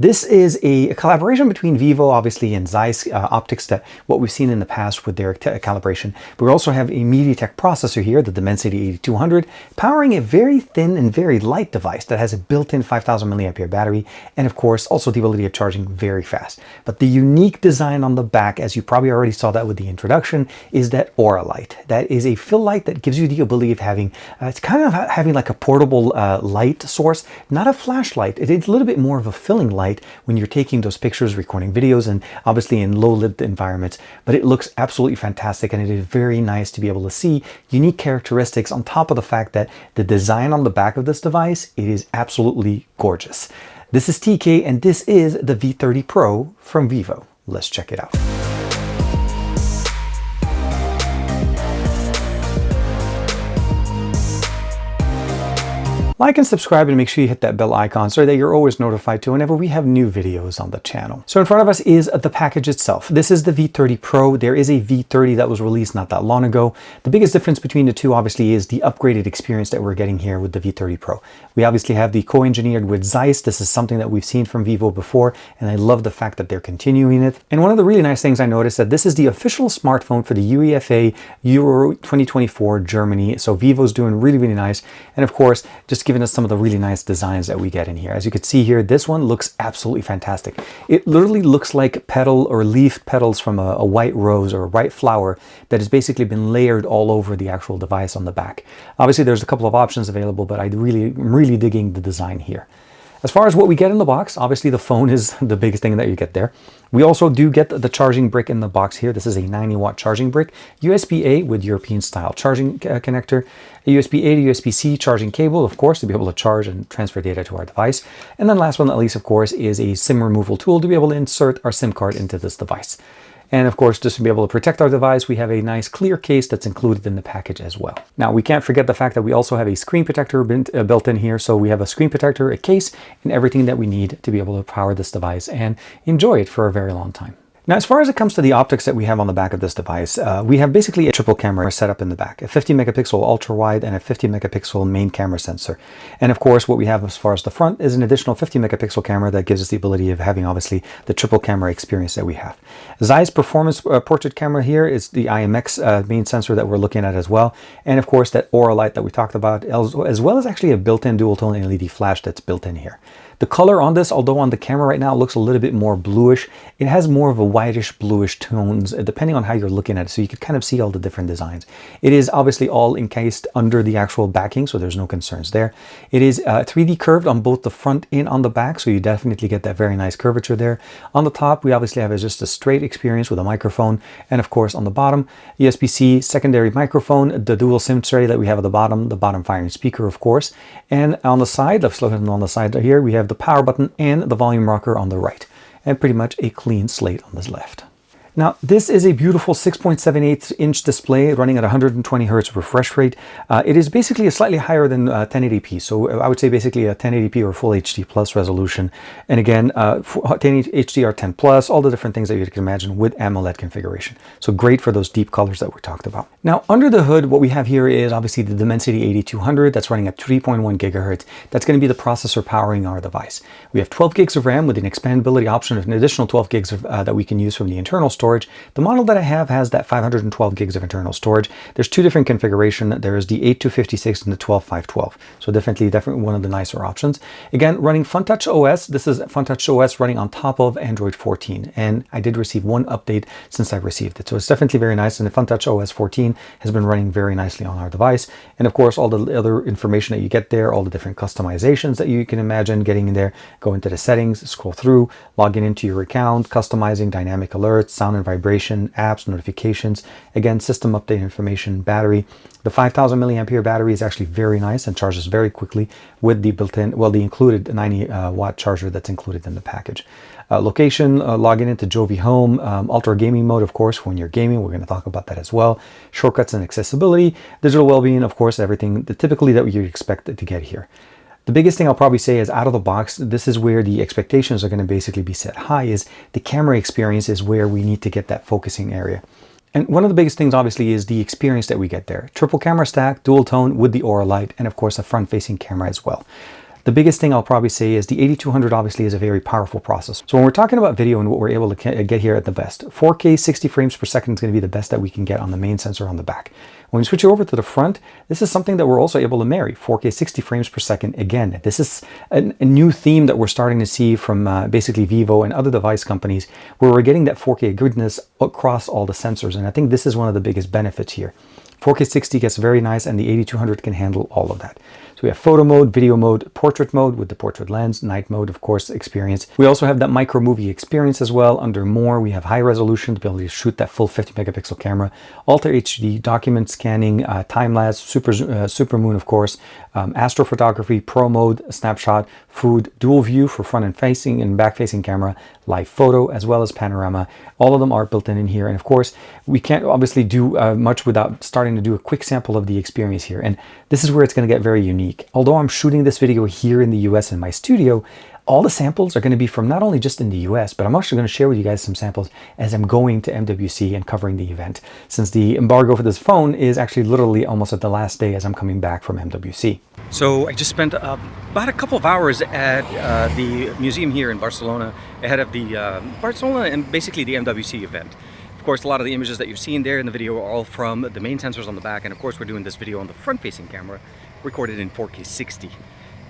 This is a collaboration between Vivo, obviously, and Zeiss optics, that what we've seen in the past with their calibration. But we also have a MediaTek processor here, the Dimensity 8200, powering a very thin and very light device that has a built-in 5000 milliampere battery, and of course, also the ability of charging very fast. But the unique design on the back, as you probably already saw that with the introduction, is that Aura light. That is a fill light that gives you the ability of having, it's kind of having like a portable light source, not a flashlight. It's a little bit more of a filling light when you're taking those pictures, recording videos, and obviously in low lit environments. But it looks absolutely fantastic, and it is very nice to be able to see unique characteristics on top of the fact that the design on the back of this device, it is absolutely gorgeous. This is TK, and this is the V30 Pro from Vivo. Let's check it out. Like and subscribe, and make sure you hit that bell icon so that you're always notified to whenever we have new videos on the channel. So in front of us is the package itself. This is the V30 Pro. There is a V30 that was released not that long ago. The biggest difference between the two obviously is the upgraded experience that we're getting here with the V30 Pro. We obviously have the co-engineered with Zeiss. This is something that we've seen from Vivo before, and I love the fact that they're continuing it. And one of the really nice things I noticed that this is the official smartphone for the UEFA Euro 2024 Germany. So Vivo's doing really, really nice. And of course, just giving us some of the really nice designs that we get in here. As you can see here, this one looks absolutely fantastic. It literally looks like petal or leaf petals from a white rose or a white flower that has basically been layered all over the actual device on the back. Obviously, there's a couple of options available, but I'm really digging the design here. As far as what we get in the box, obviously the phone is the biggest thing that you get there. We also do get the charging brick in the box here. This is a 90-watt charging brick, USB-A with European-style charging connector, a USB-A to USB-C charging cable, of course, to be able to charge and transfer data to our device. And then last but not least, of course, is a SIM removal tool to be able to insert our SIM card into this device. And of course, just to be able to protect our device, we have a nice clear case that's included in the package as well. Now, we can't forget the fact that we also have a screen protector built in here. So we have a screen protector, a case, and everything that we need to be able to power this device and enjoy it for a very long time. Now, as far as it comes to the optics that we have on the back of this device, we have basically a triple camera setup in the back, a 50 megapixel ultra wide and a 50 megapixel main camera sensor. And of course, what we have as far as the front is an additional 50 megapixel camera that gives us the ability of having obviously the triple camera experience that we have. Zeiss performance portrait camera here is the IMX main sensor that we're looking at as well. And of course, that Aura light that we talked about, as well as actually a built-in dual tone LED flash that's built in here. The color on this, although on the camera right now, it looks a little bit more bluish. It has more of a whitish bluish tones, depending on how you're looking at it. So you can kind of see all the different designs. It is obviously all encased under the actual backing, so there's no concerns there. It is 3D curved on both the front and on the back, so you definitely get that very nice curvature there. On the top, we obviously have just a straight experience with a microphone. And of course, on the bottom, USB-C secondary microphone, the dual SIM tray that we have at the bottom firing speaker, of course. And on the side, let's look at it on the side here, we have the power button and the volume rocker on the right, and pretty much a clean slate on this left. Now, this is a beautiful 6.78-inch display running at 120 Hertz refresh rate. It is basically slightly higher than 1080p. So I would say basically a 1080p or full HD plus resolution. And again, HDR10 plus, all the different things that you can imagine with AMOLED configuration. So great for those deep colors that we talked about. Now, under the hood, what we have here is obviously the Dimensity 8200 that's running at 3.1 gigahertz. That's going to be the processor powering our device. We have 12 gigs of RAM with an expandability option of an additional 12 gigs that we can use from the internal storage. The model that I have has that 512 gigs of internal storage. There's two different configurations. There is the 8256 and the 12512. So definitely one of the nicer options. Again, running FunTouch OS. This is FunTouch OS running on top of Android 14. And I did receive one update since I received it. So it's definitely very nice. And the FunTouch OS 14 has been running very nicely on our device. And of course, all the other information that you get there, all the different customizations that you can imagine getting in there, go into the settings, scroll through, logging into your account, customizing dynamic alerts, sound and vibration, apps, notifications, again, system update information, battery. The 5000 milliampere battery is actually very nice and charges very quickly with the built-in, well, the included 90 watt charger that's included in the package. Location, logging into Jovi Home, ultra gaming mode, of course, when you're gaming, we're going to talk about that as well. Shortcuts and accessibility, digital well-being, of course, everything typically that you expect to get here. The biggest thing I'll probably say is out of the box, this is where the expectations are going to basically be set high, is the camera experience is where we need to get that focusing area. And one of the biggest things obviously is the experience that we get there. Triple camera stack, dual tone with the Aura light, and of course a front facing camera as well. The biggest thing I'll probably say is the 8200 obviously is a very powerful processor. So when we're talking about video and what we're able to get here at the best, 4K 60 frames per second is going to be the best that we can get on the main sensor on the back. When we switch over to the front, this is something that we're also able to marry, 4K 60 frames per second. Again, this is a new theme that we're starting to see from basically Vivo and other device companies, where we're getting that 4K goodness across all the sensors. And I think this is one of the biggest benefits here. 4K 60 gets very nice, and the 8200 can handle all of that. So we have photo mode, video mode, portrait mode with the portrait lens, night mode, of course, experience. We also have that micro movie experience as well. Under more, we have high resolution to be able to shoot that full 50 megapixel camera, Ultra HD, document scanning, time lapse, super moon, of course, astrophotography, pro mode, snapshot, food, dual view for front and facing and back facing camera, live photo, as well as panorama. All of them are built in here. And of course, we can't obviously do much without starting to do a quick sample of the experience here. And this is where it's going to get very unique. Although I'm shooting this video here in the US in my studio, all the samples are going to be from not only just in the US, but I'm actually going to share with you guys some samples as I'm going to MWC and covering the event, since the embargo for this phone is actually literally almost at the last day as I'm coming back from MWC. So I just spent about a couple of hours at the museum here in Barcelona ahead of the Barcelona and basically the MWC event. Of course, a lot of the images that you've seen there in the video are all from the main sensors on the back, and of course we're doing this video on the front-facing camera, recorded in 4K 60.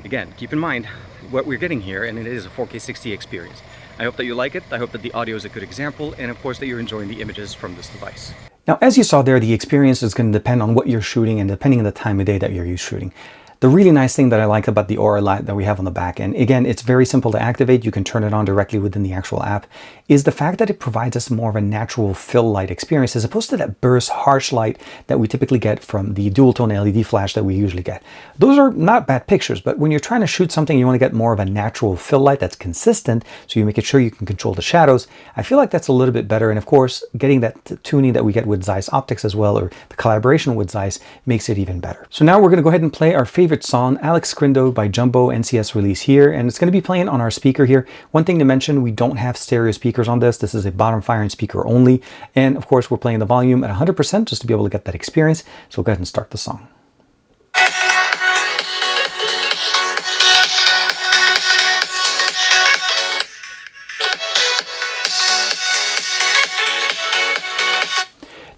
Again, keep in mind what we're getting here, and it is a 4K 60 experience. I hope that you like it. I hope that the audio is a good example, and of course that you're enjoying the images from this device. Now, as you saw there, the experience is going to depend on what you're shooting and depending on the time of day that you're shooting. The really nice thing that I like about the Aura light that we have on the back, and again, it's very simple to activate, you can turn it on directly within the actual app, is the fact that it provides us more of a natural fill light experience as opposed to that burst harsh light that we typically get from the dual tone LED flash that we usually get. Those are not bad pictures, but when you're trying to shoot something, you want to get more of a natural fill light that's consistent, so you make it sure you can control the shadows. I feel like that's a little bit better, and of course, getting that tuning that we get with Zeiss optics as well, or the collaboration with Zeiss, makes it even better. So now we're going to go ahead and play our favorite song, Alex Scrindo by Jumbo NCS release here, and it's going to be playing on our speaker here. One thing to mention, we don't have stereo speakers on this. This is a bottom firing speaker only, and of course we're playing the volume at 100% just to be able to get that experience. So we'll go ahead and start the song.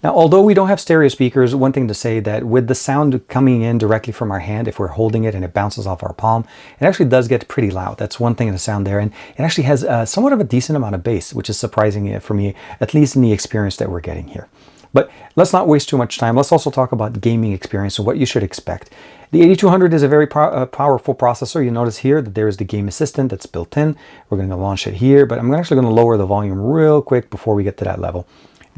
Now, although we don't have stereo speakers, one thing to say that with the sound coming in directly from our hand, if we're holding it and it bounces off our palm, it actually does get pretty loud. That's one thing in the sound there. And it actually has somewhat of a decent amount of bass, which is surprising for me, at least in the experience that we're getting here. But let's not waste too much time. Let's also talk about gaming experience and what you should expect. The 8200 is a very powerful processor. You notice here that there is the game assistant that's built in. We're going to launch it here, but I'm actually going to lower the volume real quick before we get to that level.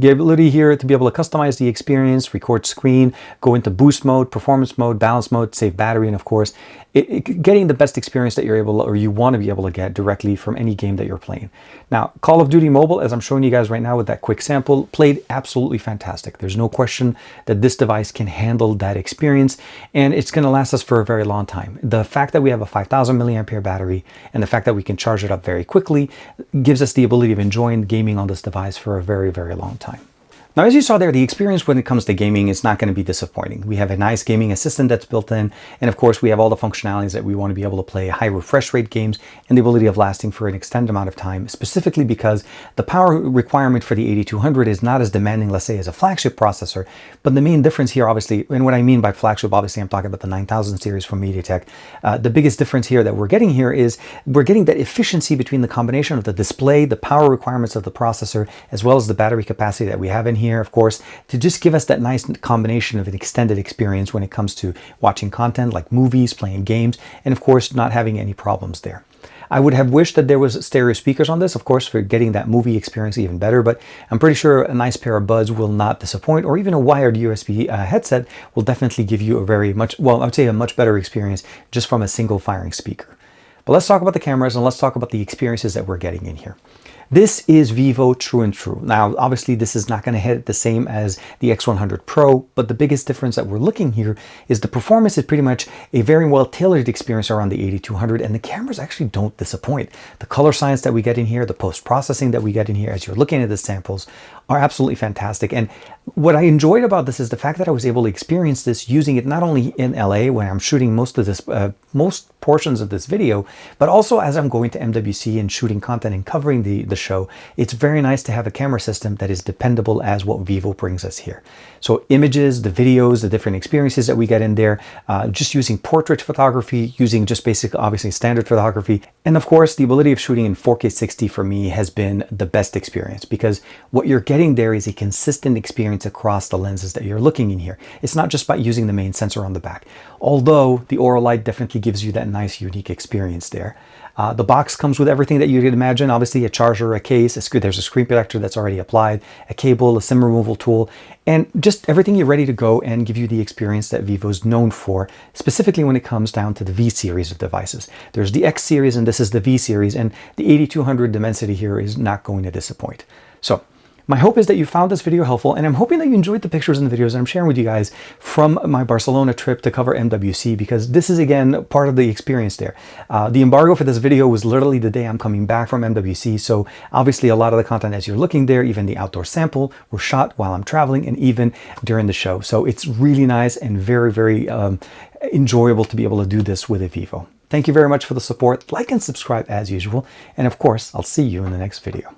The ability here to be able to customize the experience, record screen, go into boost mode, performance mode, balance mode, save battery, and of course, getting the best experience that you're able to, or you want to be able to get directly from any game that you're playing. Now, Call of Duty Mobile, as I'm showing you guys right now with that quick sample, played absolutely fantastic. There's no question that this device can handle that experience, and it's going to last us for a very long time. The fact that we have a 5,000 milliampere battery and the fact that we can charge it up very quickly gives us the ability of enjoying gaming on this device for a very, very long time. Now, as you saw there, the experience when it comes to gaming is not going to be disappointing. We have a nice gaming assistant that's built in, and of course we have all the functionalities that we want to be able to play high refresh rate games and the ability of lasting for an extended amount of time, specifically because the power requirement for the 8200 is not as demanding, let's say, as a flagship processor. But the main difference here, obviously, and what I mean by flagship, obviously I'm talking about the 9000 series from MediaTek. The biggest difference here that we're getting here is we're getting that efficiency between the combination of the display, the power requirements of the processor, as well as the battery capacity that we have in here, of course, to just give us that nice combination of an extended experience when it comes to watching content like movies, playing games, and of course, not having any problems there. I would have wished that there was stereo speakers on this, of course, for getting that movie experience even better, but I'm pretty sure a nice pair of buds will not disappoint, or even a wired USB headset will definitely give you a very much, well, I would say a much better experience just from a single firing speaker. But let's talk about the cameras and let's talk about the experiences that we're getting in here. This is Vivo true and true. Now, obviously this is not going to hit the same as the X100 Pro, but the biggest difference that we're looking here is the performance is pretty much a very well tailored experience around the 8200, and the cameras actually don't disappoint. The color science that we get in here, the post-processing that we get in here as you're looking at the samples are absolutely fantastic. And what I enjoyed about this is the fact that I was able to experience this using it not only in LA where I'm shooting most portions of this video, but also as I'm going to MWC and shooting content and covering the show. It's very nice to have a camera system that is dependable as what Vivo brings us here. So images, the videos, the different experiences that we get in there, just using portrait photography, using just basic, obviously standard photography. And of course, the ability of shooting in 4K 60 for me has been the best experience, because what you're getting there is a consistent experience across the lenses that you're looking in here. It's not just by using the main sensor on the back, although the Aura Light definitely gives you that nice, unique experience there. The box comes with everything that you could imagine. Obviously a charger, a case, there's a screen protector that's already applied, a cable, a SIM removal tool, and just everything you're ready to go and give you the experience that Vivo's known for, specifically when it comes down to the V series of devices. There's the X series and this is the V series, and the 8200 Dimensity here is not going to disappoint. So my hope is that you found this video helpful, and I'm hoping that you enjoyed the pictures and the videos I'm sharing with you guys from my Barcelona trip to cover MWC, because this is, again, part of the experience there. The embargo for this video was literally the day I'm coming back from MWC, so obviously a lot of the content as you're looking there, even the outdoor sample, were shot while I'm traveling and even during the show. So it's really nice and very, very enjoyable to be able to do this with a Vivo. Thank you very much for the support. Like and subscribe as usual, and of course, I'll see you in the next video.